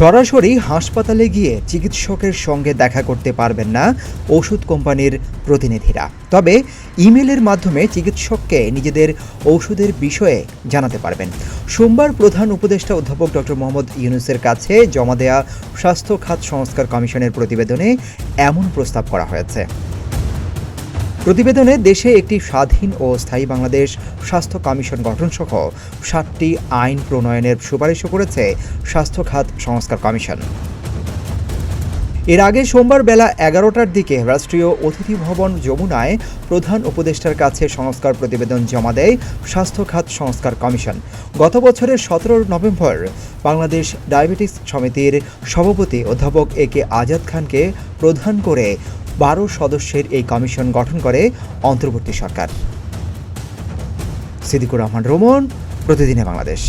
সরাসরি হাসপাতালে গিয়ে চিকিৎসকের সঙ্গে দেখা করতে পারবেন না ওষুধ কোম্পানির প্রতিনিধিরা, তবে ইমেলের মাধ্যমে চিকিৎসককে নিজেদের ওষুধের বিষয়ে জানাতে পারবেন। সোমবার প্রধান উপদেষ্টা অধ্যাপক ডক্টর মোহাম্মদ ইউনূসের কাছে জমা দেয়া স্বাস্থ্য খাত সংস্কার কমিশনের প্রতিবেদনে এমন প্রস্তাব করা হয়েছে। প্রতিবেদনে দেশে একটি স্বাধীন ও স্থায়ী বাংলাদেশ স্বাস্থ্য কমিশন গঠনসহ 7টি আইন প্রণয়নের সুপারিশও করেছে স্বাস্থ্য খাত সংস্কার কমিশন। এর আগে সোমবার বেলা 11টার দিকে রাষ্ট্রীয় অতিথি ভবন যমুনায় প্রধান উপদেষ্টার কাছে সংস্কার প্রতিবেদন জমা দেয় স্বাস্থ্য খাত সংস্কার কমিশন। গত বছরের 17 নভেম্বর বাংলাদেশ ডায়াবেটিস সমিতির সভাপতি অধ্যাপক একে আজাদ খানকে প্রধান করে 12 সদস্যের এই কমিশন গঠন করে অন্তর্বর্তী সরকার। সিদ্দিকুর রহমান রোমন, প্রতিদিনে বাংলাদেশ।